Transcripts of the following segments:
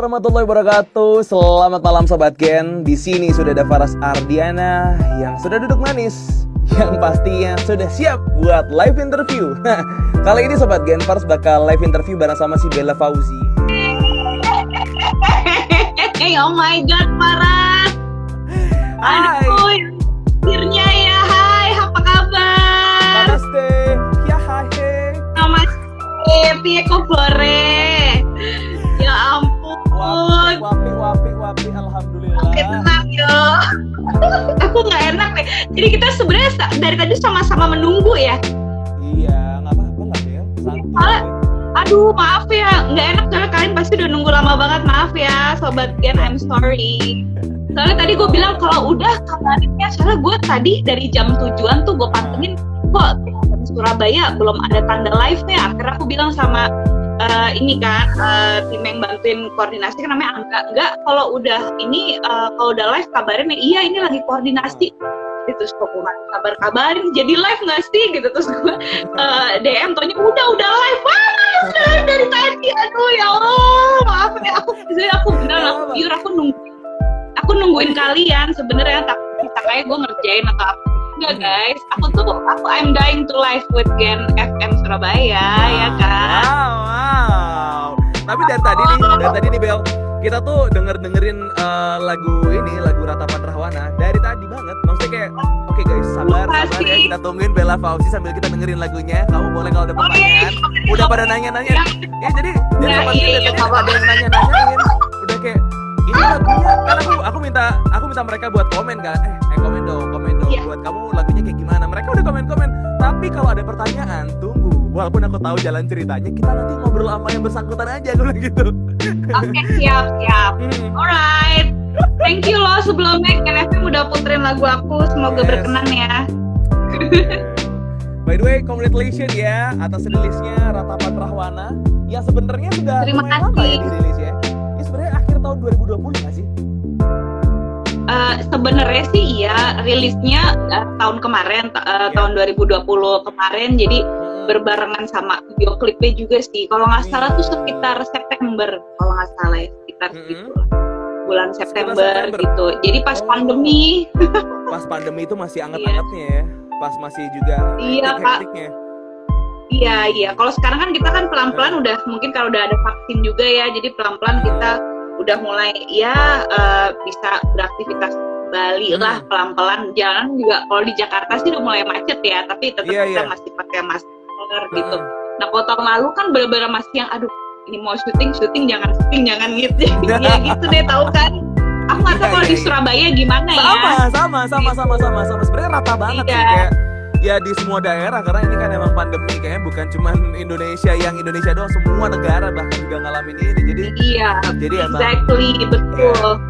warahmatullahi wabarakatuh. Selamat malam Sobat Gen. Di sini sudah ada Faras Ardiana yang sudah duduk manis, yang pastinya sudah siap buat live interview. Kali ini Sobat Gen, Faras bakal live interview bareng sama si Bella Fauzi. Oh my god, Faras. Hai. Aduh, akhirnya ya. Hai, apa kabar? Namaste. Ya hai. Namaste, piye kabare? Ya ampun. Wapi, alhamdulillah. Oke, tenang yo. Aku nggak enak deh. Jadi kita sebenarnya dari tadi sama-sama menunggu ya. Iya, nggak apa-apa lah Bel. Santai. Aduh, maaf ya, nggak enak soalnya kalian pasti udah nunggu lama banget. Maaf ya, Sobat Gen, I'm sorry. Soalnya tadi gue bilang kalau udah kabarin ya, soalnya gue tadi dari jam 7-an tuh gue pantengin kok di Surabaya belum ada tanda live-nya. Akhirnya aku bilang sama ini kan tim yang bantuin koordinasi kan namanya Angga, enggak kalau udah ini kalau udah live kabarin ya. Iya, ini lagi koordinasi. Terus kok gue kabarin jadi live nggak sih gitu, terus gue DM tanya udah live banget dari tadi. Aduh ya Allah, maaf ya, aku beneran aku nungguin kalian sebenarnya, tapi kita kayak gue ngerjain atau apa enggak guys. I'm dying to live with Gen FM Surabaya. Ya kan. Wow. Tapi dari tadi nih Bel, kita tuh dengerin lagu Ratapan Rahwana dari tadi banget. Maksudnya kayak oke guys, sabar ya, kita tungguin Bella Fauzi sambil kita dengerin lagunya. Kamu boleh kalau ada pertanyaan. Udah pada nanya-nanya. Ya jadi ada yang nanya-nanyain. Udah kayak ini lagunya kan aku minta mereka buat komen kan. Komen dong buat kamu lagunya kayak gimana. Mereka udah komen. Tapi kalau ada pertanyaan, tunggu. Walaupun aku tahu jalan ceritanya, kita nanti ngobrol sama yang bersangkutan aja kalau gitu. Oke, siap. Alright. Thank you loh sebelumnya Gen FM udah puterin lagu aku. Semoga berkenan ya. By the way, congratulations ya atas rilisnya Ratapan Rahwana. Ya sebenarnya sudah lumayan lama ya dirilis ya. Ini sebenarnya akhir tahun 2020 nggak sih? Sebenarnya sih iya, rilisnya tahun kemarin, tahun 2020 kemarin, jadi berbarengan sama video klipnya juga sih. Kalau nggak salah tuh sekitar September, kalau nggak salah ya, sekitar segitu lah. Bulan September gitu. Jadi pas pandemi. Pas pandemi itu masih anget-angetnya ya. Pas masih juga hektik-hektiknya. Iya. Kalau sekarang kan kita kan pelan-pelan udah, mungkin kalau udah ada vaksin juga ya, jadi pelan-pelan kita udah mulai bisa beraktivitas kembali lah pelan-pelan. Jalan juga kalau di Jakarta sih udah mulai macet ya, tapi tetap kita masih pakai masker gitu. Nah kalau tahun lalu kan bener-bener masih yang aduh ini mau syuting jangan gitu. Ya gitu deh, tahu kan. Aku nggak tahu kalau di Surabaya gimana ya. Sama. Sebenarnya rata banget sih kayak ya di semua daerah, karena ini kan emang pandemi kayaknya bukan cuma Indonesia doang, semua negara bahkan juga ngalamin ini. Jadi exactly, betul.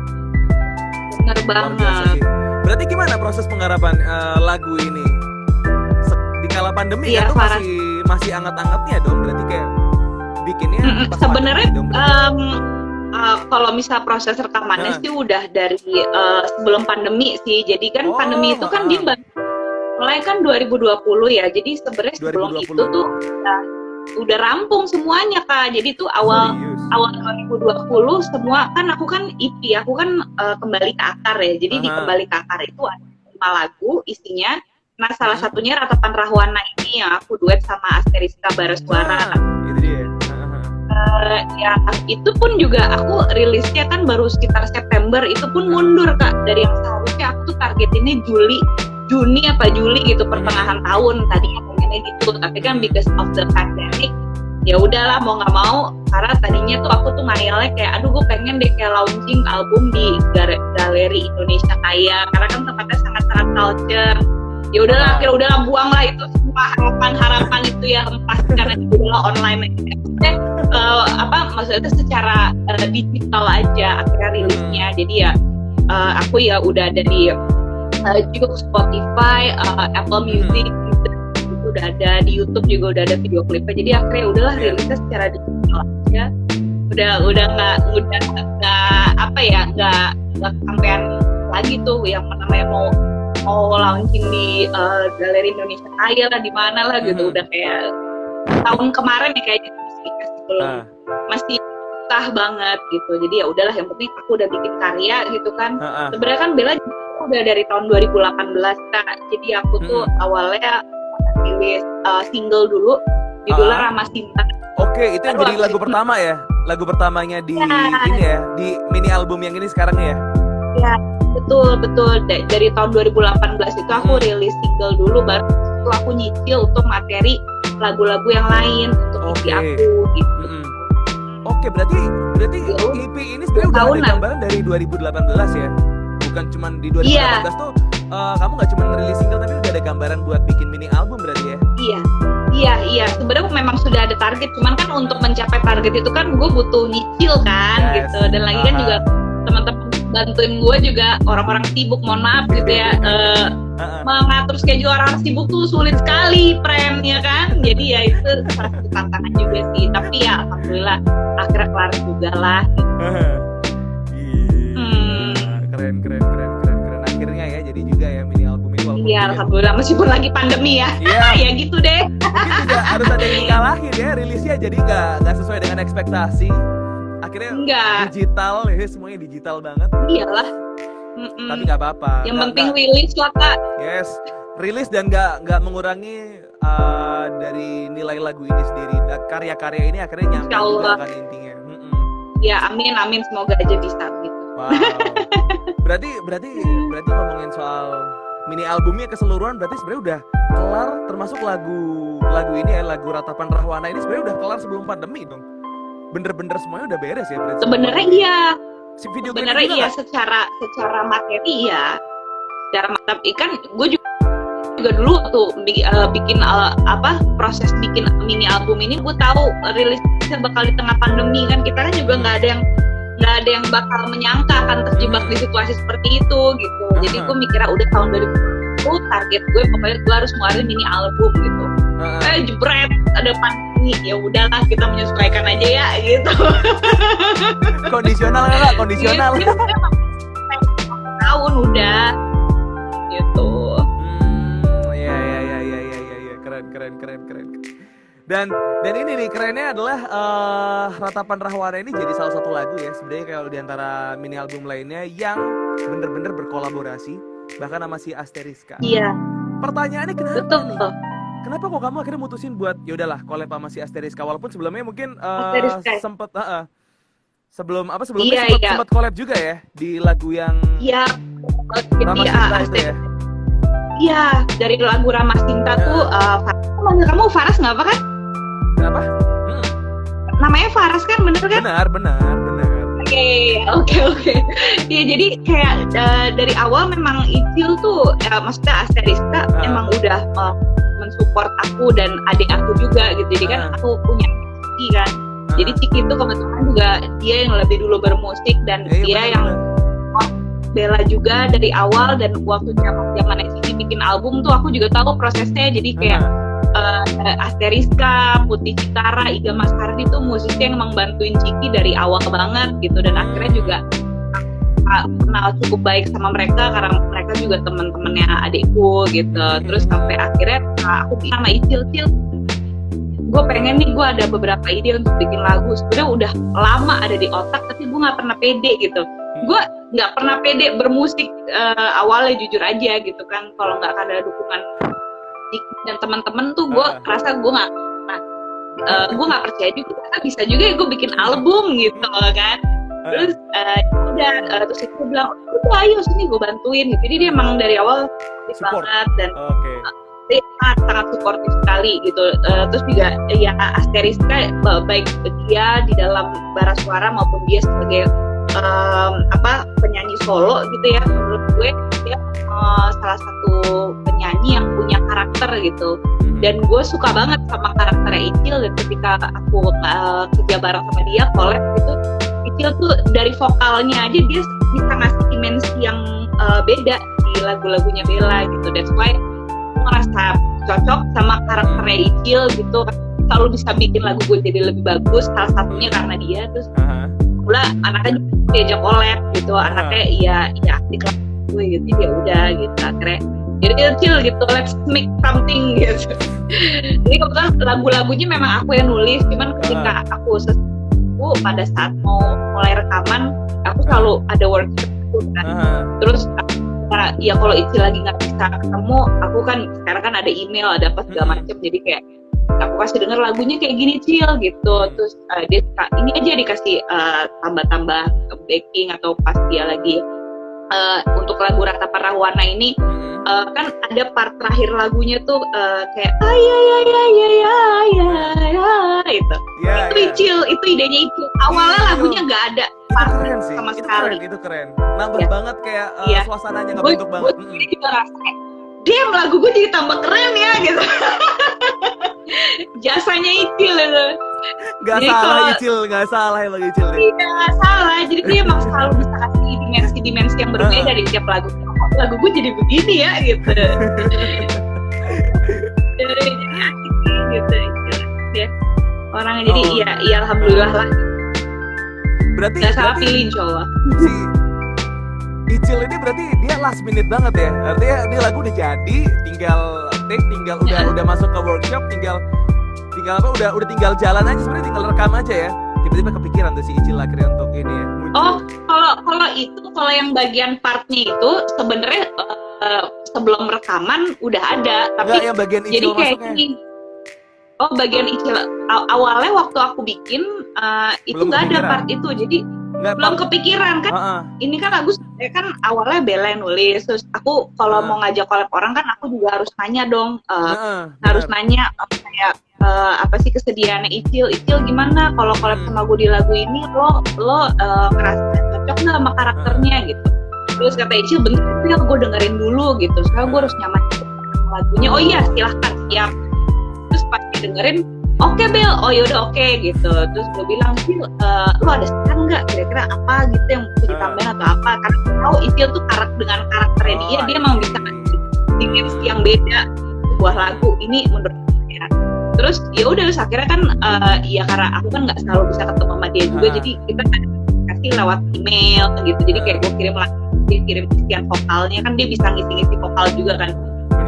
Bener banget. Berarti gimana proses penggarapan lagu ini? Di kala pandemi kan tuh masih anget-angetnya dong, berarti kayak bikinnya sebenarnya kalau misal proses rekamannya sih udah dari sebelum pandemi sih. Jadi kan pandemi itu kan dia mulai kan 2020 ya. Jadi sebenarnya sebelum 2020. Itu tuh udah rampung semuanya Kak. Jadi tuh awal 2020 semua kan aku kan EP, aku kan kembali ke akar ya. Jadi di kembali ke akar itu ada 5 lagu isinya. Nah salah satunya Ratapan Rahwana ini yang aku duet sama Asteriska Baraswara. Itu dia. Ya itu pun juga aku rilisnya kan baru sekitar September, itu pun mundur Kak dari yang seharusnya aku tuh targetinnya Juni apa Juli gitu, pertengahan tahun tadinya pengennya gitu, tapi kan because of the pandemic ya udahlah mau nggak mau, karena tadinya tuh aku tuh ngayalnya kayak aduh gue pengen deh kayak launching album di Galeri Indonesia Kaya karena kan tempatnya sangat culture. Ya udahlah, akhirnya udahlah buang lah itu semua harapan itu ya, pasti karena itu udahlah online aja. Maksudnya secara digital aja akhirnya rilisnya. Jadi ya aku ya udah ada di juga Spotify, Apple Music itu udah ada, di YouTube juga udah ada video klipnya. Jadi akhirnya udahlah rilisnya secara digital aja. Udah nggak sampean lagi tuh yang namanya mau launching di Galeri Indonesia Kaya lah, di mana lah gitu. Udah kayak tahun kemarin ya kayaknya masih belum masih susah banget gitu. Jadi ya udahlah, yang penting aku udah bikin karya gitu kan. Sebenarnya kan Bella udah dari tahun 2018 Kak. Jadi aku tuh awalnya rilis single dulu, judulnya Ramah Sinta. Oke, itu yang jadi lagu pertama ya? Lagu pertamanya di ini ya, di mini album yang ini sekarang ya? Ya, betul. Dari tahun 2018 itu aku rilis single dulu, baru itu aku nyicil untuk materi lagu-lagu yang lain untuk isi aku gitu. Oke, berarti EP ini sebenarnya udah ada gambaran dari 2018 ya? Bukan cuma di 2018 tuh kamu nggak cuma rilis single tapi udah ada gambaran buat bikin mini album berarti ya? Iya. Sebenarnya memang sudah ada target, cuman kan untuk mencapai target itu kan gue butuh nyicil kan gitu. Dan lagi kan juga teman-teman bantuin gue juga orang-orang sibuk, mohon maaf gitu ya. Mengatur schedule orang sibuk tuh sulit sekali, ya kan. Jadi ya itu salah satu tantangan juga sih. Tapi ya alhamdulillah akhirnya kelar juga lah. Keren. Akhirnya ya jadi juga ya mini album ini. Iya, alhamdulillah meskipun lagi pandemi ya. Ya gitu deh. Mungkin juga harus ada yang dikalahin ya, rilisnya jadi nggak sesuai dengan ekspektasi. Akhirnya digital ya, semuanya digital banget. Iyalah. Tapi nggak apa-apa. Yang penting rilis lah Kak. Yes, rilis dan nggak mengurangi dari nilai lagu ini sendiri. Karya-karya ini akhirnya nyampe juga kan intinya. Ya amin, semoga aja bisa gitu. Wow. Berarti ngomongin soal mini albumnya keseluruhan berarti sebenarnya udah kelar, termasuk lagu ini ya, lagu Ratapan Rahwana ini sebenarnya udah kelar sebelum pandemi dong. Bener-bener semuanya udah beres ya berarti. Sebenarnya iya. Si video sebenarnya iya secara materi ya. Secara materi kan gue juga dulu tuh bikin proses bikin mini album ini gue tahu rilisnya bakal di tengah pandemi kan, kita kan juga nggak ada yang bakal menyangka akan terjebak di situasi seperti itu gitu. Jadi gue mikirnya udah tahun 2020 target gue pokoknya gue harus ngeluarin mini album gitu. Jebret ada pandemi, ya udahlah kita menyesuaikan aja ya gitu. Kondisional nggak? Kondisional. Tahun udah gitu. Ya. Keren. Dan ini nih kerennya adalah Ratapan Rahwana ini jadi salah satu lagu ya sebenarnya kalau diantara mini album lainnya yang bener-bener berkolaborasi bahkan sama si Asteriska. Iya. Pertanyaannya kenapa betul nih? Kenapa kok kamu akhirnya mutusin buat yaudahlah collab sama si Asteriska walaupun sebelumnya mungkin sempet sempat collab juga ya di lagu yang Ramah Sinta itu ya? Iya, dari lagu Ramah Sinta tuh kamu Faras nggak apa kan? Kenapa? Namanya Faras kan, bener kan? Benar. Oke. Ya jadi kayak dari awal memang Icil tuh, maksudnya Asteriska emang udah mensupport aku dan adik aku juga gitu. Jadi kan aku punya Ciki kan. Jadi Ciki itu kebetulan juga dia yang lebih dulu bermusik dan dia yang Bella juga dari awal, dan waktu zaman Ciki bikin album tuh aku juga tahu prosesnya. Jadi kayak Asteriska, Putih Citara, Iga Maskardi tuh musisi yang emang bantuin Ciki dari awal banget gitu, dan akhirnya juga kenal cukup baik sama mereka karena mereka juga teman-temannya adikku gitu. Terus sampai akhirnya aku bilang sama Icil, gue pengen nih, gue ada beberapa ide untuk bikin lagu. Sebenarnya udah lama ada di otak tapi gue nggak pernah pede gitu. Gue nggak pernah pede bermusik awalnya, jujur aja gitu kan. Kalau nggak ada dukungan dan teman-teman tuh gue rasa gue nggak percaya juga bisa juga ya gue bikin album gitu kan. Terus terus itu bilang udah ayo sini gue bantuin gitu. Jadi dia emang dari awal banget dan sangat suportif sekali gitu. Terus juga ya Asteriska baik dia di dalam bara suara maupun dia sebagai penyanyi solo gitu ya, menurut gue dia salah satu penyanyi yang punya karakter gitu, dan gue suka banget sama karakternya Icil. Dan ketika aku kerja bareng sama dia collab gitu, Icil tuh dari vokalnya aja dia bisa ngasih dimensi yang beda di lagu-lagunya Bella gitu. That's why gue ngerasa cocok sama karakternya Icil gitu, selalu bisa bikin lagu gue jadi lebih bagus. Salah satunya karena dia. Terus pula anaknya diajak collab gitu, anaknya ya aktif gue gitu, ya udah gitu akhirnya jadi Icil gitu, let's make something gitu. Jadi kebetulan lagu-lagunya memang aku yang nulis, cuman ketika aku tuh pada saat mau mulai rekaman aku selalu ada workshop gitu kan. Terus ya kalau Icil lagi nggak bisa ketemu, aku kan sekarang kan ada email, ada apa segala macam, jadi kayak aku kasih denger lagunya kayak gini Cil gitu. Terus dia suka, ini aja dikasih tambah-tambah backing atau pas dia lagi untuk lagu Ratapan Rahwana ini kan ada part terakhir lagunya tuh kayak itu. Itu Icil, itu idenya Icil. Awalnya lagunya nggak ada part sama sekali. Itu keren. Nambah banget kayak suasananya nggak bentuk banget. Gue juga rasa damn, lagu gue jadi tambah keren ya gitu. Jasanya Icil itu. Gak salah Icil, gak salah emang Icil. Iya, gak salah. Jadi dia emang selalu bisa kasih dimensi-dimensi yang berbeda dari tiap lagu. Lagu gue jadi begini ya gitu. Gitu. Ya. Orangnya jadi ya alhamdulillah lah. Berarti gak salah pilih insyaallah. Si Icil ini berarti dia last minute banget ya. Artinya ini lagu udah jadi, tinggal take, udah masuk ke workshop, tinggal apa udah tinggal jalan aja, sebenarnya tinggal rekam aja ya. Tiba-tiba kepikiran tuh si Icil akhirnya untuk ini ya. Muncul. Oh, kalau yang bagian partnya itu sebenarnya sebelum rekaman udah ada, tapi enggak, yang bagian Icil jadi kayak masuknya. gini. Oh, bagian Icil awalnya waktu aku bikin itu nggak ada part itu, jadi belum kepikiran kan. Ini kan lagu kan awalnya Bella yang nulis, terus aku kalau mau ngajak collab orang kan aku juga harus nanya dong, harus nanya kayak apa sih kesediaannya Icil gimana kalau collab sama gue di lagu ini, lo ngerasa cocok nggak sama karakternya gitu. Terus kata Icil bentar ya gue dengerin dulu gitu, sekarang gue harus nyaman sama lagunya. Oh iya silahkan, siap. Terus pas dengerin, oke Bel, oh yaudah oke gitu. Terus gue bilang, Icil, lo ada saran nggak kira-kira apa gitu yang bisa ditambahin atau apa? Karena tahu Icil tuh dengan karakternya dia emang bisa dimensi yang beda sebuah lagu ini menurut saya. Terus ya udah, akhirnya kan ya karena aku kan nggak selalu bisa ketemu sama dia juga, jadi kita kasih lewat email gitu. Jadi kayak gue kirim isian vokalnya, kan dia bisa ngisi vokal juga kan.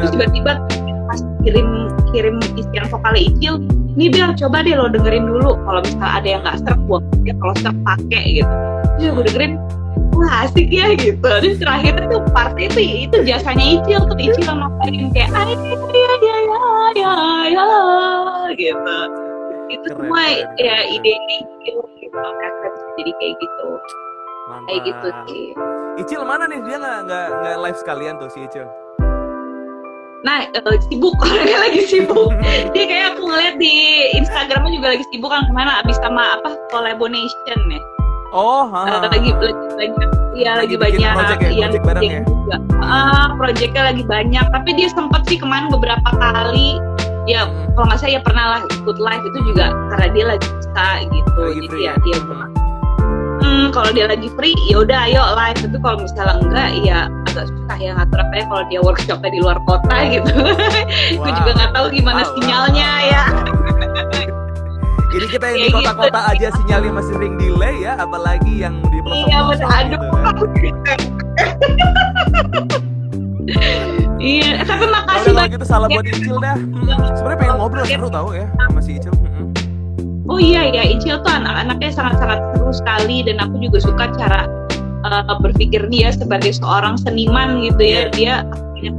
Terus tiba-tiba pas kirim isian vokalnya Icil, nih Bel coba deh lo dengerin dulu, kalau misalnya ada yang nggak serp buat dia, kalau serp pakai gitu. Terus gue dengerin, wah asik ya gitu. Terus terakhir itu part itu jasanya Icil tuh, Icil yang ngapain kayak ya gitu. Itu keren, semua ya ide-ide Icil gitu, jadi kayak gitu. Mantap. Kayak gitu sih. Icil mana nih, dia nggak live sekalian tuh si Icil? Nah, sibuk, orangnya lagi sibuk. Dia kayak aku ngeliat di Instagramnya juga lagi sibuk kan, kemana abis sama apa collaboration ya. Oh, lagi banyak, ya lagi banyak yang bareng ya. Juga. Projectnya lagi banyak, tapi dia sempat sih kemarin beberapa kali. Ya, kalau nggak salah ya pernah lah ikut live itu juga karena dia lagi bisa gitu. Lagi jadi free, ya dia kalau dia lagi free ya udah ayo live, tapi kalau misalnya enggak ya agak susah ya ngatur apa ya kalau dia workshopnya di luar kota gitu. Gue juga nggak tahu gimana sinyalnya ya. Jadi kita yang di kota-kota gitu aja sinyalnya masih sering delay ya, apalagi yang di pelosok-pelosok. Iya benar, aduh. Iya, tapi makasih banget. Gitu salah buat Icil dah. Sebenarnya pengen ngobrol seru tau ya sama si Icil. Oh iya ya, Icil tuh anak-anaknya sangat-sangat seru sekali, dan aku juga suka cara berpikir dia sebagai seorang seniman gitu ya. Dia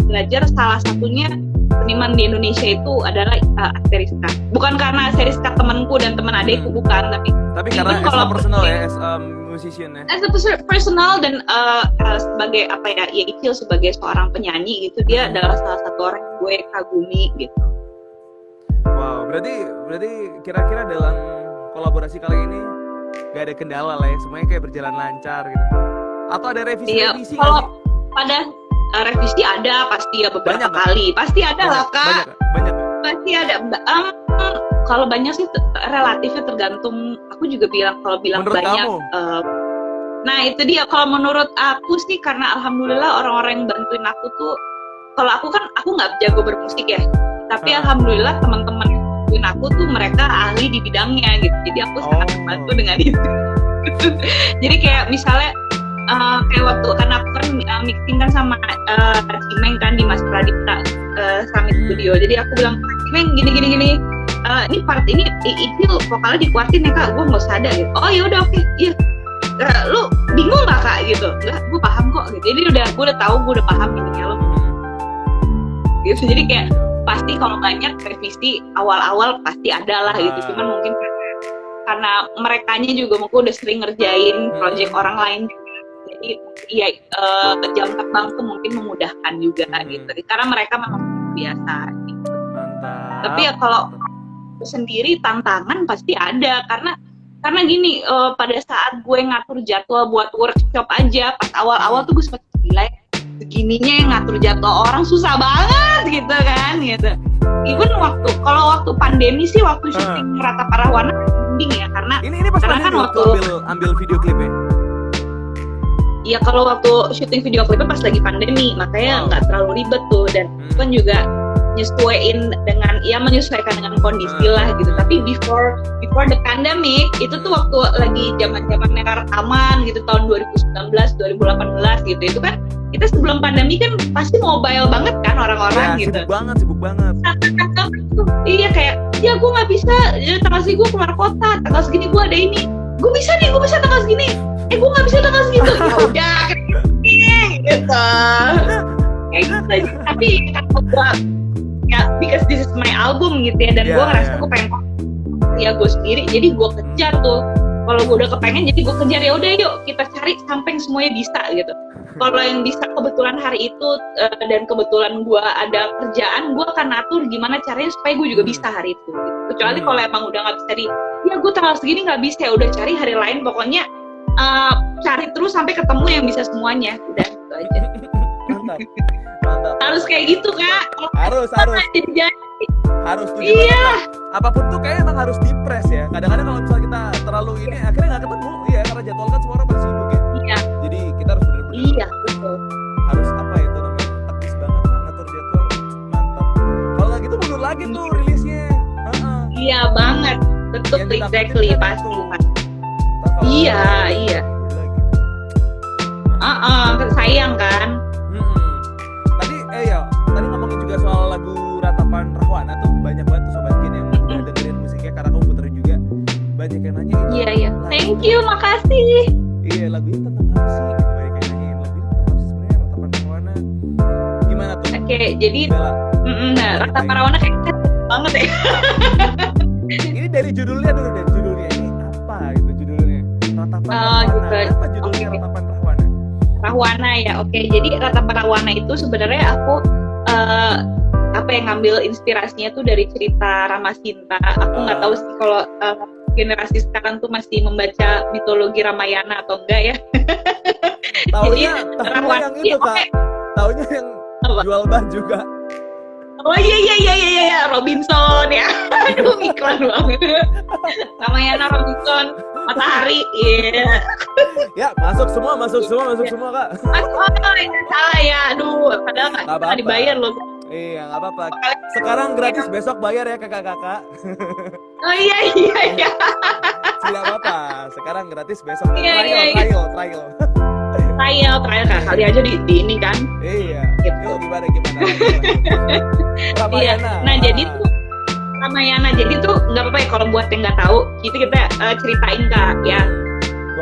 belajar salah satunya seniman di Indonesia itu adalah Asteriska. Bukan karena Asteriska temanku dan teman adekku, bukan, tapi karena as a personal ya, as a musician ya. As a personal dan sebagai apa ya, Icil sebagai seorang penyanyi gitu, dia adalah salah satu orang yang gue kagumi gitu. Wow, berarti kira-kira dalam kolaborasi kali ini gak ada kendala lah ya, semuanya kayak berjalan lancar gitu. Atau ada revisi-revisi? Kalau pada revisi ada pasti ya, beberapa kali pasti ada lah Kak. Banyak. Pasti ada. Kalau banyak sih relatifnya tergantung. Aku juga kalau bilang menurut banyak. Nah itu dia. Kalau menurut aku sih, karena alhamdulillah orang-orang yang bantuin aku tuh, kalau aku kan aku nggak jago bermusik ya, tapi alhamdulillah teman-teman yang bantuin aku tuh mereka ahli di bidangnya gitu. Jadi aku sangat membantu dengan itu. Jadi kayak misalnya kayak waktu kan aku kan mixing kan sama Cimeng kan di Mas Pradipta Summit Studio. Jadi aku bilang, Cimeng gini ini part ini itu vokalnya dikuatin ya kak, gue nggak usah ada gitu. Oh ya udah oke, iya. Lu bingung nggak kak gitu? Enggak, gue paham kok gitu. Jadi gue udah tahu, gue udah paham ininya lo. Gitu. Jadi kayak pasti kalau banyak revisi awal-awal pasti ada lah gitu. Cuman mungkin karena merekanya juga mungkin udah sering ngerjain project orang lain. Jadi ya jam terbang tuh mungkin memudahkan juga gitu. Karena mereka memang biasa gitu. Mantap. Tapi ya kalau sendiri tantangan pasti ada karena gini, pada saat gue ngatur jadwal buat workshop aja pas awal-awal tuh gue sempat gila ya, segininya yang ngatur jadwal orang susah banget gitu kan gitu. Even waktu pandemi sih, waktu syuting Ratapan Rahwana mending ya, karena ini pas karena pandemi kan waktu ambil video klipnya. Iya, kalau waktu syuting video klipnya pas lagi pandemi, makanya nggak terlalu ribet tuh, dan kan juga menyesuaikan dengan kondisi lah gitu. Tapi before the pandemic itu tuh waktu lagi zaman-zamannya rekaman gitu tahun 2019 2018 gitu, itu kan kita sebelum pandemi kan pasti mobile banget kan orang-orang ya, gitu. Sibuk banget. Iya, kayak ya gue nggak bisa, tanggal segini gue keluar kota, tanggal segini gue ada ini, gue bisa tanggal segini, gue nggak bisa tanggal segitu. Ya udah kayak gitu. Kayak gitu. Tapi kalau gue ya because this is my album gitu ya, dan gue ngerasa gue pengen ya gue sendiri, jadi gue kejar tuh. Kalau gue udah kepengen, jadi gue kejar, ya udah yuk kita cari sampai semuanya bisa gitu. Kalau yang bisa kebetulan hari itu dan kebetulan gue ada kerjaan, gue akan atur gimana caranya supaya gue juga bisa hari itu gitu. Kecuali kalau emang udah nggak bisa ya gue tanggal segini nggak bisa, ya udah cari hari lain, pokoknya cari terus sampai ketemu yang bisa semuanya. Udah gitu aja. Mantap. Harus kayak gitu kak. Harus jadi harus tuh. Iya. Apapun tuh kayak emang harus dipres ya. Kadang-kadang kalau misalnya kita terlalu ini akhirnya nggak ketemu ya, karena jadwal kan semua orang pada sibuk ya. Iya. Jadi kita harus benar-benar. Iya betul. Harus apa itu namanya, teknis banget lah ngatur jadwal. Mantap. Kalau nggak gitu mundur lagi tuh rilisnya. Iya banget. Betul, exactly, pasti. Iya. Sayang kan. Tadi ngomongin juga soal lagu Ratapan Rahwana tuh, banyak banget tuh Sobat Kin yang udah dengerin musiknya karena kamu puterin juga. Banyak yang nanya itu. Iya. Thank you, makasih. Iya, lagu ini tentang apa sih? Gitu, banyak yang nanyain lagu ini tentang apa sih sebenarnya Ratapan Rahwana. Gimana tuh? Oke, jadi Ratapan Rahwana kayak banget ya. Ini dari judulnya dulu deh, judulnya ini apa gitu judulnya? Ratapan Rahwana. Gitu. Apa judulnya Ratapan Rahwana? Rahwana ya, oke. Jadi Ratapan Rahwana itu sebenarnya aku yang ngambil inspirasinya tuh dari cerita Rama Sinta. Aku nggak tahu sih kalau generasi sekarang tuh masih membaca mitologi Ramayana atau enggak ya. Taunya yang itu kak. Taunya yang jual baju kak. Oh iya, Robinson ya. Aduh, iklan banget. Ramayana, Robinson, Matahari, iya. Ya, masuk semua kak. Salah ya, aduh, padahal nggak dibayar loh. Iya, nggak apa-apa. Sekarang gratis, besok bayar ya kakak-kakak. Oh iya. Tidak apa-apa. Sekarang gratis, besok trial kali aja di ini kan. Iya. Gitu. Yuk, gimana? Iya. Nah, jadi tuh Ramayana. Jadi tuh nggak apa-apa ya kalau buat yang nggak tahu, kita ceritain kak ya.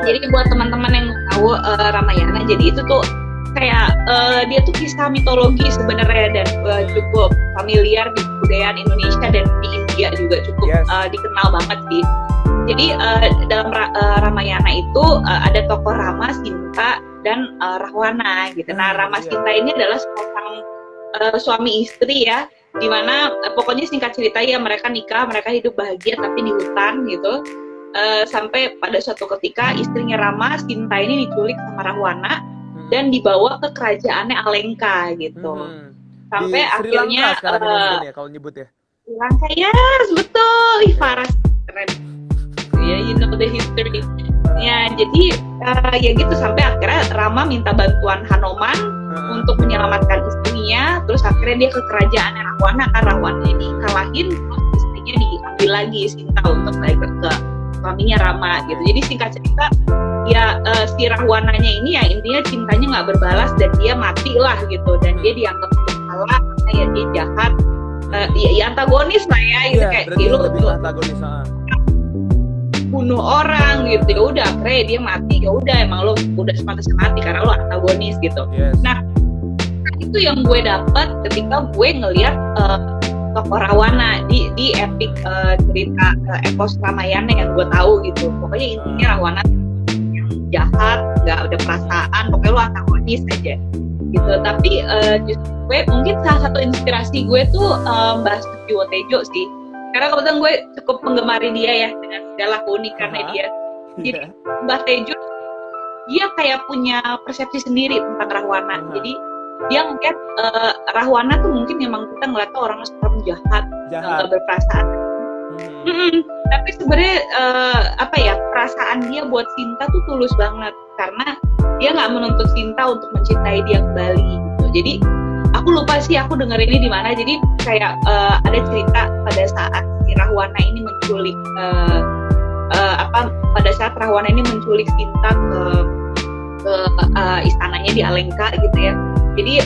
Jadi buat teman-teman yang tahu Ramayana, jadi itu tuh kayak dia tuh kisah mitologi sebenarnya, dan cukup familiar di kebudayaan Indonesia dan di India juga cukup dikenal banget sih. Jadi dalam Ramayana itu ada tokoh Rama, Sinta, dan Rahwana gitu. Nah, Rama Sinta ini adalah sepasang suami istri ya, dimana pokoknya singkat cerita ya, mereka nikah, mereka hidup bahagia tapi di hutan gitu. Sampai pada suatu ketika istrinya Rama, Sinta ini diculik sama Rahwana dan dibawa ke kerajaannya Alengka gitu. Sampai di Sri akhirnya Lanka sekarang ya kalau nyebut ya. Sri Lanka, yes, betul. Faras keren. Ya, you know the history. Ya, jadi ya gitu, sampai akhirnya Rama minta bantuan Hanuman untuk menyelamatkan istrinya. Terus akhirnya dia ke kerajaan Rahwana, kan Rahwana ini kalahin, terus istrinya diambil lagi Sinta untuk balik ke suaminya Rama gitu. Jadi singkat cerita ya si Rahwananya ini ya intinya cintanya nggak berbalas dan dia mati lah gitu, dan dia dianggap bersalah karena ya dia jahat ya antagonis lah ya gitu, Iya, kayak berarti lu lebih antagonis. bunuh orang gitu, ya udah akhirnya dia mati, ya udah emang lo udah sepantasnya mati karena lo antagonis gitu. Yes. Nah, itu yang gue dapat ketika gue ngelihat tokoh Rahwana di epic cerita epos Ramayana yang gue tahu gitu. Pokoknya intinya Rahwana yang jahat, nggak ada perasaan, pokoknya lo antagonis aja gitu. Tapi justru gue mungkin salah satu inspirasi gue tuh Mbah Studio Tejo sih, karena kebetulan gue cukup menggemari dia ya dengan segala keunikannya dia. Jadi Mbah Tejo dia kayak punya persepsi sendiri tentang Rahwana. Jadi dia ngeliat Rahwana tuh mungkin emang kita ngeliat tuh orang jahat, nggak berperasaan. Tapi sebenarnya perasaan dia buat Sinta tuh tulus banget, karena dia nggak menuntut Sinta untuk mencintai dia kembali gitu. Jadi aku lupa sih aku denger ini di mana. Jadi kayak ada cerita pada saat si Rahwana ini menculik pada saat Rahwana ini menculik Sinta ke istananya di Alengka gitu ya. Jadi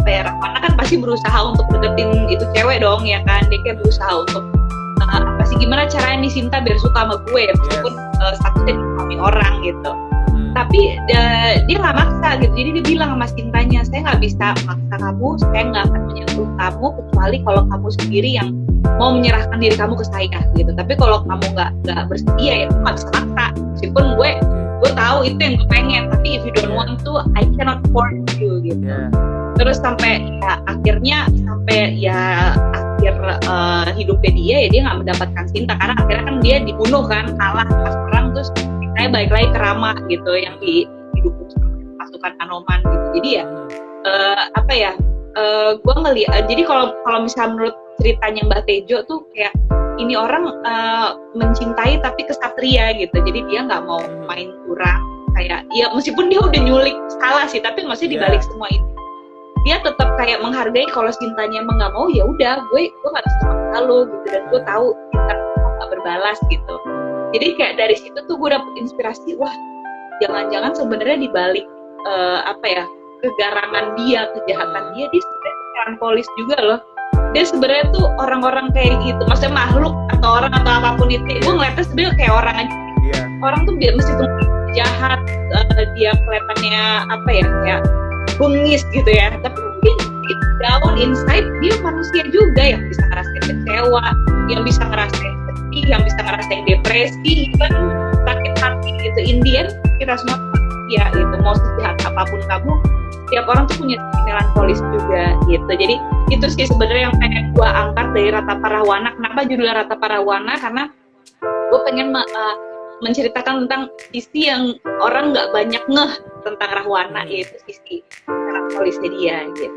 Rahwana kan pasti berusaha untuk deketin itu cewek dong ya kan. Dia kayak berusaha untuk gimana caranya nih Sinta biar suka sama gue ya, meskipun statusnya suami orang gitu. Tapi dia nggak maksa gitu. Jadi dia bilang sama Sintanya, saya nggak bisa maksa kamu, saya nggak akan menyentuh kamu kecuali kalau kamu sendiri yang mau menyerahkan diri kamu ke saya gitu. Tapi kalau kamu nggak bersedia ya nggak bisa maksa. Meskipun gue tahu itu yang gue pengen, tapi if you don't want to, I cannot force you gitu. Terus sampai akhir hidupnya dia nggak mendapatkan Sinta, karena akhirnya kan dia dibunuh kan, kalah pas perang, terus saya balik lagi ke Rama gitu yang didukung sama pasukan Anoman gitu. Jadi ya gue ngeliat, jadi kalau misalnya menurut ceritanya Mbak Tejo tuh kayak ini orang mencintai tapi kesatria gitu. Jadi dia nggak mau main curang, kayak ya meskipun dia udah nyulik salah sih, tapi maksudnya dibalik semua itu dia tetap kayak menghargai kalau Sintanya emang nggak mau, ya udah gue nggak bisa maksa lo gitu, dan gue tahu Sinta nggak berbalas gitu. Jadi kayak dari situ tuh gue dapet inspirasi, wah jangan-jangan sebenarnya dibalik kegarangan dia, kejahatan dia sebenarnya melankolis juga loh. Dia sebenarnya tuh orang-orang kayak gitu, maksudnya makhluk atau orang atau apapun itu, gue ngeliatnya sebenarnya kayak orang aja. Orang tuh meskipun jahat, dia kelihatannya kayak bengis gitu ya, tapi mungkin down inside dia manusia juga yang bisa ngerasain kecewa, yang bisa ngerasain sedih, yang bisa ngerasain depresi, even sakit hati gitu. In the end kita semua ya gitu, mau sejahat apapun kamu, setiap orang tuh punya melankolis juga gitu. Jadi itu sih sebenarnya yang pengen gue angkat dari Ratapa Rahwana. Kenapa judulnya Ratapa Rahwana? Karena gue pengen menceritakan tentang sisi yang orang nggak banyak ngeh tentang Rahwana, yaitu sisi melankolisnya dia gitu.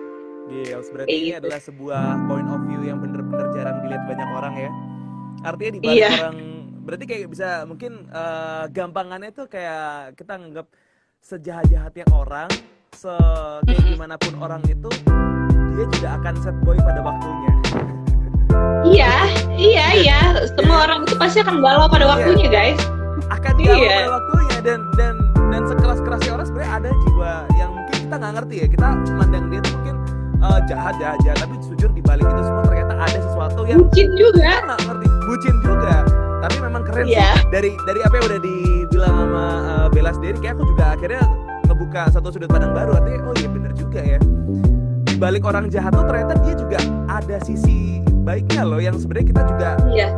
Berarti ini adalah sebuah point of view yang bener-bener jarang dilihat banyak orang ya. Artinya di balik orang, berarti kayak bisa mungkin gampangannya tuh kayak kita anggap sejahat-jahatnya orang, kayak gimana pun orang itu, dia juga akan set boy pada waktunya. Iya. Semua orang itu pasti akan galau pada waktunya, guys. Akan galau pada waktunya, dan sekeras-kerasnya orang sebenarnya ada jiwa yang mungkin kita nggak ngerti ya. Kita memandang dia tuh mungkin jahat, tapi jujur di balik itu semua ternyata ada sesuatu yang bucin juga. Kita nggak ngerti, bucin juga. Tapi memang keren sih. Dari apa yang udah dibilang sama Bella sendiri, kayak aku juga akhirnya ngebuka satu sudut pandang baru. Artinya oh iya bener juga ya. Di balik orang jahat tuh ternyata dia juga ada sisi baiknya loh, yang sebenarnya kita juga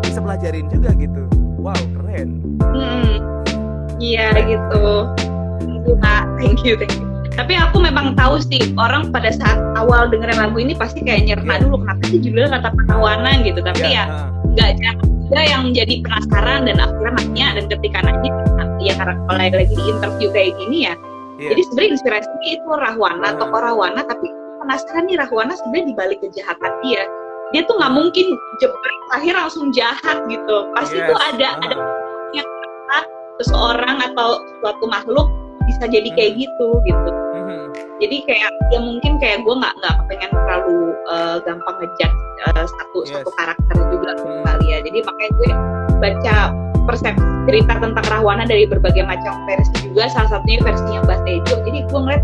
bisa pelajarin juga gitu. Wow, keren. Iya gitu. Thank you. Tapi aku memang tahu sih, orang pada saat awal dengerin lagu ini pasti kayak nyerna dulu, kenapa sih judulnya Ratapa Rahwana gitu. Tapi nggak jarang juga yang jadi penasaran dan akhirnya nanya, dan ketika nanya ya karena kalau lagi di interview kayak gini ya. Jadi sebenarnya inspirasinya itu Rahwana, tokoh Rahwana, tapi penasaran nih Rahwana sebenarnya dibalik kejahatan dia. Dia tuh nggak mungkin jebret lahir langsung jahat gitu. Pasti tuh ada yang seseorang atau suatu makhluk bisa jadi kayak gitu. Jadi kayak ya mungkin kayak gue nggak pengen terlalu gampang ngejudge satu karakter juga kali ya. Jadi makanya gue baca persepsi cerita tentang Rahwana dari berbagai macam versi juga, salah satunya versinya Mbah Tejo. Jadi gue ngeliat,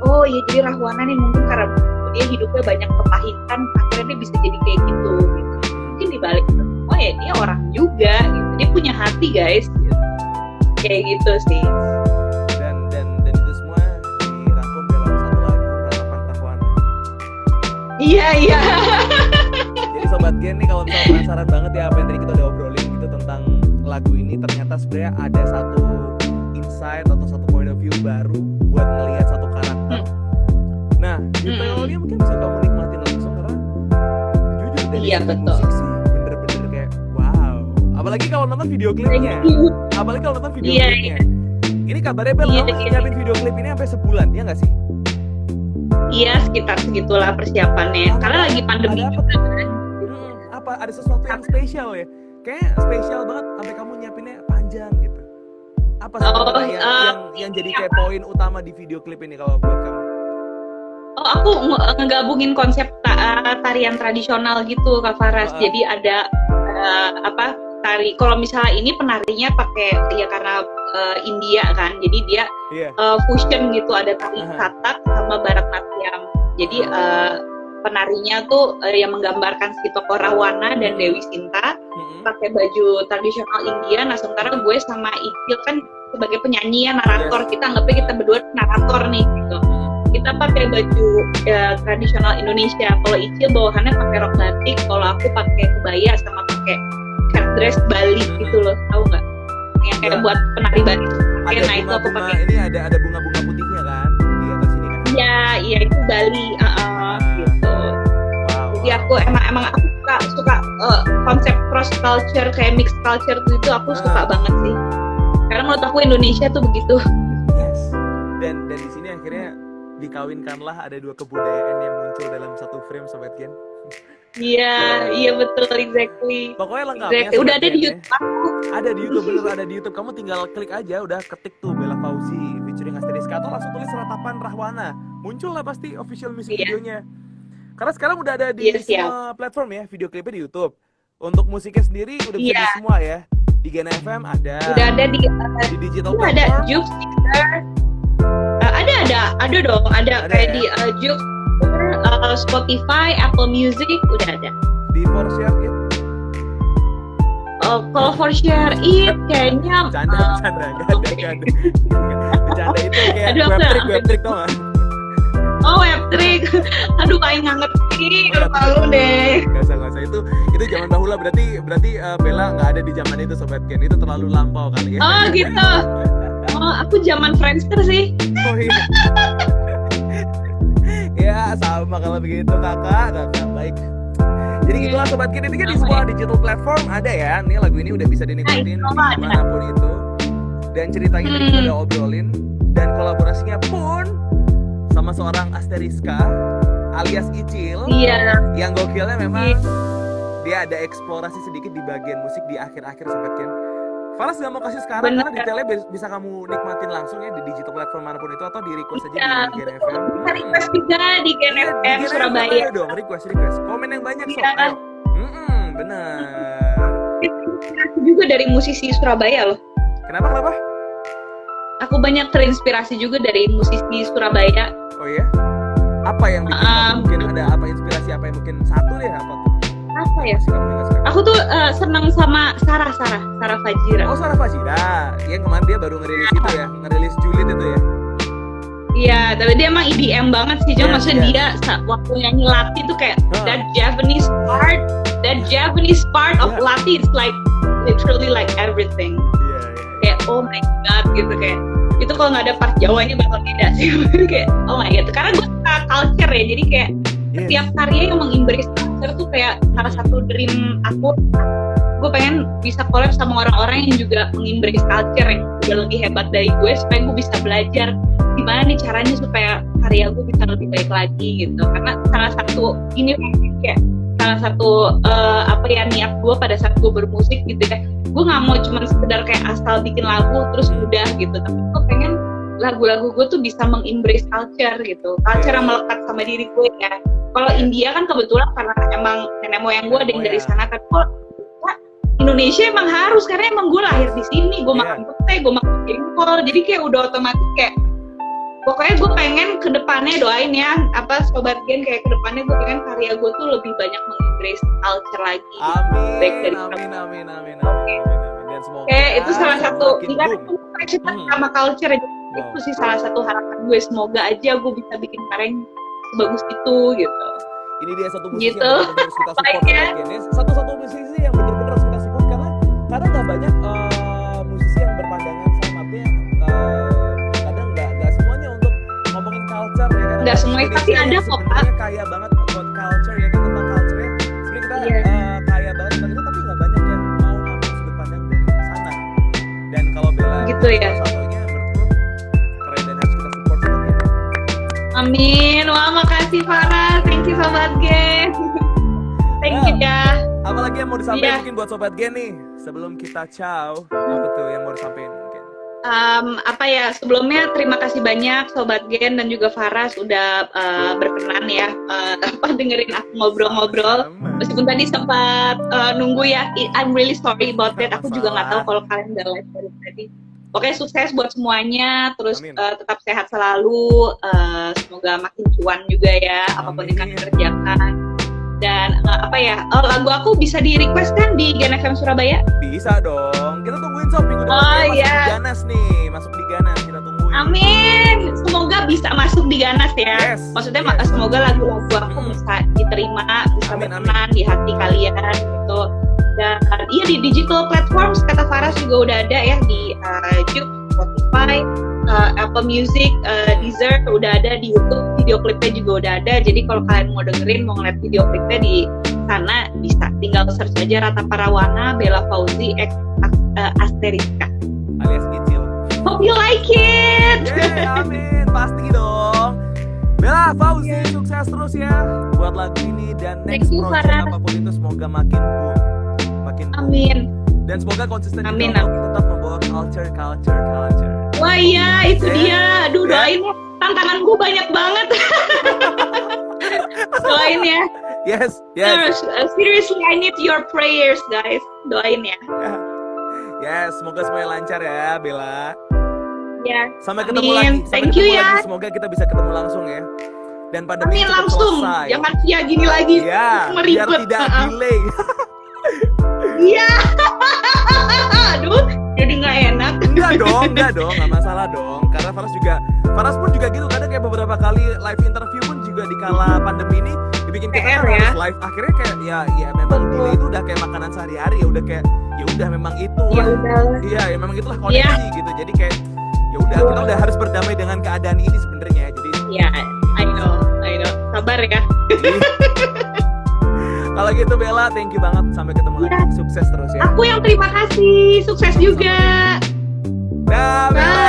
oh iya jadi Rahwana nih mungkin karena dia hidupnya banyak kepahitan, akhirnya dia bisa jadi kayak gitu. Mungkin dibalik itu semua ya dia orang juga, gitu. Dia punya hati guys, gitu. Kayak gitu sih. Dan itu semua dirangkum dalam satu lagu Ratapan Rahwana. Iya. Jadi Sobat Gen nih kalau misalnya penasaran banget ya apa yang tadi kita udah obrolin gitu tentang lagu ini, ternyata sebenarnya ada satu insight atau satu point of view baru buat ngelihat satu karakter. Nah, detailnya mungkin bisa kamu nikmatin langsung karena jujur dari musik sih bener-bener kayak wow. Apalagi kalau nonton video klipnya. Klipnya. Ini kabarnya Bel nyiapin video klip ini sampai sebulan, ya nggak sih? Iya, sekitar segitulah persiapannya. Karena lagi pandemi juga kan. Apa ada sesuatu yang spesial ya? Kayaknya spesial banget sampai kamu nyiapinnya panjang gitu. Apa sebenarnya yang jadi kayak poin utama di video klip ini kalau buat kamu? Oh, aku ngegabungin konsep tarian tradisional gitu, Kak Faras. Jadi ada tari. Kalau misalnya ini penarinya pakai ya karena India kan, jadi dia fusion gitu. Ada tari Kathak sama Bharatnatyam. Jadi penarinya tuh yang menggambarkan si tokoh Rahwana dan Dewi Sinta pakai baju tradisional India. Nah sementara gue sama Icil kan sebagai penyanyi ya, narator. Kita anggapnya kita berdua narator nih gitu. Kita pakai baju tradisional Indonesia. Kalau Icil bawahannya pakai rok batik, kalau aku pakai kebaya sama pakai headdress Bali gitu loh, tahu nggak? Yang kayak buat penari Bali. Nah itu aku pakai. Ini ada bunga-bunga putihnya kan di atas ini kan? Iya itu Bali, gitu. Jadi aku emang aku suka konsep cross culture kayak mixed culture itu aku suka banget sih. Karena menurut aku Indonesia tuh begitu. Yes. Dan di sini akhirnya dikawinkanlah ada dua kebudayaan yang muncul dalam satu frame Sobat Gen. Iya betul, exactly. Pokoknya lengkapnya. Udah ada di YouTube. Ada di YouTube, bener ada di YouTube. Kamu tinggal klik aja, udah ketik tuh Bella Fauzi featuring Asteriska atau langsung tulis Ratapan Rahwana. Muncul lah pasti official music videonya. Karena sekarang udah ada di semua platform ya, video klipnya di YouTube. Untuk musiknya sendiri udah bisa di semua ya. Di Gen FM ada. Udah ada di digital platform. Ada Juke Stixer. Ada dong. Ada kayak di Juke, Spotify, Apple Music udah ada. Di For Share It. Kalau For Share It kayaknya Bercanda, nggak ada. Bercanda itu kayak web trick tau nggak? Oh web trick, aduh paling nggak ngerti, malu deh. Gak usah itu zaman bahula berarti Bella nggak ada di zaman itu Sobat Gen, itu terlalu lampau kali ya. Oh gitu. Oh aku zaman Friendster sih. Oh iya. Ya sama kalau begitu kakak baik. Jadi gitulah Sobat Gen, ini kan di semua digital platform ada ya. Nih lagu ini udah bisa dinikmatin dimanapun itu. Dan ceritanya tadi kita udah obrolin. Dan kolaborasinya pun sama seorang Asteriska alias Icil. Iya. Yang gokilnya memang dia ada eksplorasi sedikit di bagian musik di akhir-akhir Sobat Gen. Faras gak mau kasih sekarang karena detailnya bisa kamu nikmatin langsung ya di digital platform manapun itu, atau di request aja di Gen FM. Request juga di Gen FM Surabaya. Ayo dong, request. Komen yang banyak sob. Ayo. Benar. Aku juga dari musisi Surabaya loh. Kenapa? Aku banyak terinspirasi juga dari musisi Surabaya. Oh iya? Apa yang bikin mungkin ada apa inspirasi apa yang mungkin satu deh apa tuh? Apa ya? Aku tuh senang sama Sarah Fajira. Oh Sarah Fajira, yang kemarin dia baru ngerilis itu ya, ngerilis Julid itu ya. Iya, tapi dia emang EDM banget sih, cuma maksudnya dia waktu nyanyi Lati tuh kayak that Japanese part of Lati is like literally like everything. Kayak oh my god gitu kayak. Itu kalau nggak ada part Jawanya bakal beda sih. Kayak oh my god, karena gue suka culture ya, jadi kayak setiap karya yang mengembrace culture tuh kayak salah satu dream aku. Gue pengen bisa collab sama orang-orang yang juga mengembrace culture yang udah lebih hebat dari gue, supaya gue bisa belajar gimana nih caranya supaya karya gue bisa lebih baik lagi gitu. Karena salah satu niat gue pada saat gue bermusik gitu ya, gue nggak mau cuma sekedar kayak asal bikin lagu terus udah gitu, tapi gue pengen lagu-lagu gue tuh bisa mengembrace culture gitu, culture yang melekat sama diri gue ya. Kalau India kan kebetulan karena emang nenek moyang gue ada yang dari sana kan. Indonesia emang harus, karena emang gue lahir di sini, gue makan pete, gue makan jengkol, jadi kayak udah otomatis kayak Pokoknya gue pengen kedepannya, doain ya, apa Sobat Gen, kayak kedepannya gue pengen karya gue tuh lebih banyak mengembrace culture lagi. Baik dari Amin. Dan semoga kayak itu salah satu, makin jika boom. aku passionate sama culture, itu sih salah satu harapan gue. Semoga aja gue bisa bikin karya yang sebagus itu gitu. Ini dia satu musisi Gitu. yang benar-benar harus kita support Baiknya. Sobat Gen. Satu-satu musisi yang benar-benar harus kita support karena nggak banyak musisi yang berpandangan sama, artinya kadang nggak semuanya untuk ngomongin culture ya kan. Nggak semuanya, Indonesia tapi ada yang kok, sebenarnya kaya banget buat culture ya kan, tentang culture-nya. Sebenarnya kita Iya. kaya banget tentang itu, tapi nggak banyak yang mau ngambil sudut pandang dari sana. Dan kalau Bella Gitu ya. salah satunya menurutku keren dan harus kita support Sobat Gen. Amin. Wah, makasih Farah. Thank you Sobat Gen. Thank you ya. Apalagi yang mau disampaikan Iya. mungkin buat Sobat Gen nih sebelum kita ciao, apa tuh yang mau disampaikan mungkin? Apa ya, sebelumnya terima kasih banyak Sobat Gen dan juga Farah sudah berkenan ya dengerin aku ngobrol-ngobrol. Meskipun tadi sempat nunggu ya, I'm really sorry about that. Aku juga nggak tahu kalau kalian udah live dari tadi. Pokoknya sukses buat semuanya, terus Amin. tetap sehat selalu. Semoga makin cuan juga ya, apapun yang kalian kerjakan. Dan lagu aku bisa di request kan di Gen FM Surabaya? Bisa dong. Kita tungguin Sob minggu depan. Oh, masuk iya. di Ganas nih, masuk di Ganas kita tungguin. Amin. Semoga bisa masuk di Ganas ya. Yes. Maksudnya Yes. semoga lagu-lagu aku bisa diterima, bisa Amin, berkenan di hati kalian gitu. Dan iya, di digital platforms kata Faras juga udah ada ya, di YouTube, Spotify, Apple Music, Deezer udah ada, di YouTube video klipnya juga udah ada. Jadi kalau kalian mau dengerin, mau ngeliat video klipnya di sana bisa, tinggal search aja Rata Parawana, Bella Fauzi X Asteriska. Alias Icil. Hope you like it. Yeay, amin. Pasti dong. Bella Fauzi, sukses terus ya buat lagu ini dan next Thank you, project Farah. apapun itu semoga makin boom. Makin boom. Amin. Dan semoga konsisten Amin, juga untuk tetap membawa culture. Wah iya, itu Ya. dia. Aduh, Ya. doain ya. Tantangan gue banyak banget. Doain ya. Yes. Seriously, I need your prayers, guys. Doain ya. Yes, semoga semuanya lancar ya, Bella. Ya. Sampai ketemu Amin. lagi. Thank you ya. Lagi. Semoga kita bisa ketemu langsung ya. Dan pandemi Amin, cepat langsung. selesai. Jangan via gini lagi. Iya, biar Meribet. tidak delay. Iya. Aduh, jadi nggak enak. Enggak dong, nggak masalah dong. Karena Faras pun juga gitu. Kadang kayak beberapa kali live interview pun juga di kala pandemi ini dibikin kita PR kan ya. harus live. Akhirnya kayak ya memang delay itu udah kayak makanan sehari-hari ya. Udah kayak ya udah memang itu. Ya udah. Iya, ya memang itulah koneksi gitu. Jadi kayak ya udah kita udah harus berdamai dengan keadaan ini sebenarnya. Jadi Ya, I know. Sabar ya. kalau gitu Bella, thank you banget. Sampai ketemu lagi. Sukses terus ya. Aku yang terima kasih. Sukses juga. Dah, Bella.